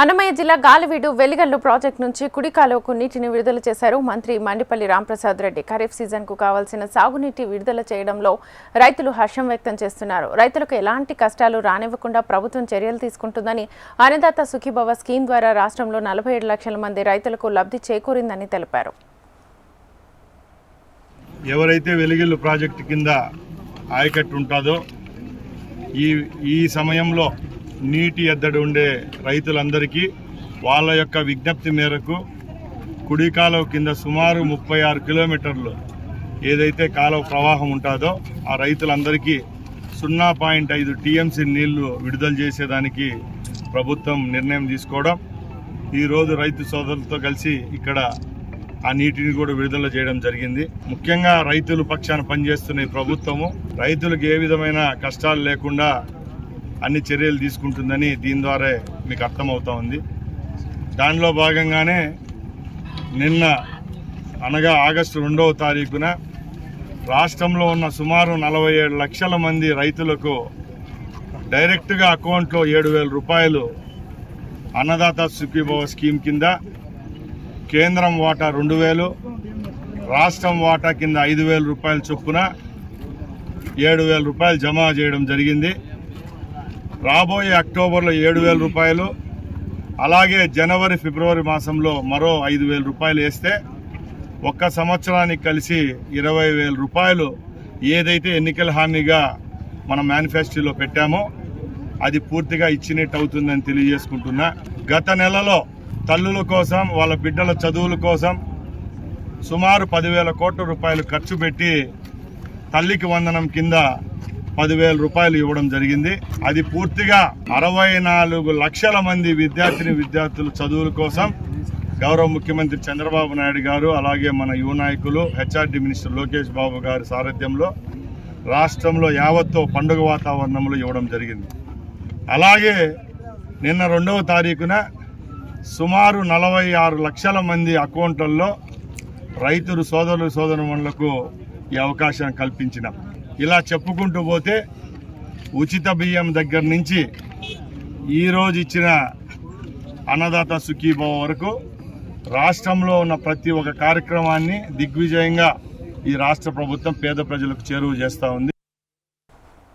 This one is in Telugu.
అన్నమయ్య జిల్లా గాలివీడు వెలిగల్లు ప్రాజెక్టు నుంచి కుడి కాలువకు నీటిని విడుదల చేశారు మంత్రి మండిపల్లి రాంప్రసాద్ రెడ్డి. ఖరీఫ్ సీజన్ కు కావాల్సిన సాగునీటి విడుదల చేయడంలో రైతులు హర్షం వ్యక్తం చేస్తున్నారు. రైతులకు ఎలాంటి కష్టాలు రానివ్వకుండా ప్రభుత్వం చర్యలు తీసుకుంటుందని, అన్నదాత సుఖీభవ స్కీమ్ ద్వారా రాష్ట్రంలో 47 లక్షల మంది రైతులకు లబ్ధి చేకూరిందని తెలిపారు. ఎవరైతే వెలిగల్లు ప్రాజెక్టు కింద ఆయకట్టు ఉంటుందో ఈ సమయంలో నీటి ఎద్దడి ఉండే రైతులందరికీ వాళ్ళ యొక్క విజ్ఞప్తి మేరకు కుడి కాలువ కింద సుమారు 36 కిలోమీటర్లు ఏదైతే కాలువ ప్రవాహం ఉంటుందో ఆ రైతులందరికీ 0.5 టీఎంసీ నీళ్లు విడుదల చేసేదానికి ప్రభుత్వం నిర్ణయం తీసుకోవడం, ఈరోజు రైతు సోదరులతో కలిసి ఇక్కడ ఆ నీటిని కూడా విడుదల చేయడం జరిగింది. ముఖ్యంగా రైతుల పక్షాన పనిచేస్తున్న ఈ ప్రభుత్వము రైతులకు ఏ విధమైన కష్టాలు లేకుండా అన్ని చర్యలు తీసుకుంటుందని దీని ద్వారా మీకు అర్థమవుతా ఉంది. దానిలో భాగంగానే నిన్న అనగా ఆగస్టు 2వ తారీఖున రాష్ట్రంలో ఉన్న సుమారు 47 లక్షల మంది రైతులకు డైరెక్ట్గా అకౌంట్లో 7,000 రూపాయలు అన్నదాత సుఖీభవ స్కీమ్ కింద కేంద్రం వాటా 2,000, రాష్ట్రం వాటా కింద 5,000 రూపాయల చొప్పున 7,000 రూపాయలు జమ చేయడం జరిగింది. రాబోయే అక్టోబర్లో 7,000 రూపాయలు, అలాగే జనవరి ఫిబ్రవరి మాసంలో మరో 5,000 రూపాయలు వేస్తే ఒక్క సంవత్సరానికి కలిసి 20,000 రూపాయలు ఏదైతే ఎన్నికల హామీగా మన మేనిఫెస్టోలో పెట్టామో అది పూర్తిగా ఇచ్చినట్టు అవుతుందని తెలియజేసుకుంటున్నా. గత నెలలో తల్లుల కోసం వాళ్ళ బిడ్డల చదువుల కోసం సుమారు 10,000 కోట్ల రూపాయలు ఖర్చు పెట్టి తల్లికి వందనం కింద 10,000 రూపాయలు ఇవ్వడం జరిగింది. అది పూర్తిగా 64 లక్షల మంది విద్యార్థుల చదువుల కోసం గౌరవ ముఖ్యమంత్రి చంద్రబాబు నాయుడు గారు, అలాగే మన యువ నాయకులు హెచ్ఆర్డి మినిస్టర్ లోకేష్ బాబు గారి సారథ్యంలో రాష్ట్రంలో యావత్తు పండుగ వాతావరణంలో ఇవ్వడం జరిగింది. అలాగే నిన్న 2వ తారీఖున సుమారు 46 లక్షల మంది అకౌంట్లలో రైతులు సోదరుమణులకు ఈ అవకాశాన్ని కల్పించినాం. ఇలా చెప్పుకుంటూ పోతే ఉచిత బియ్యం దగ్గర నుంచి ఈరోజు ఇచ్చిన అన్నదాత సుఖీభవ వరకు రాష్ట్రంలో ఉన్న ప్రతి ఒక్క కార్యక్రమాన్ని దిగ్విజయంగా ఈ రాష్ట్ర ప్రభుత్వం పేద ప్రజలకు చేరువ చేస్తూ ఉంది.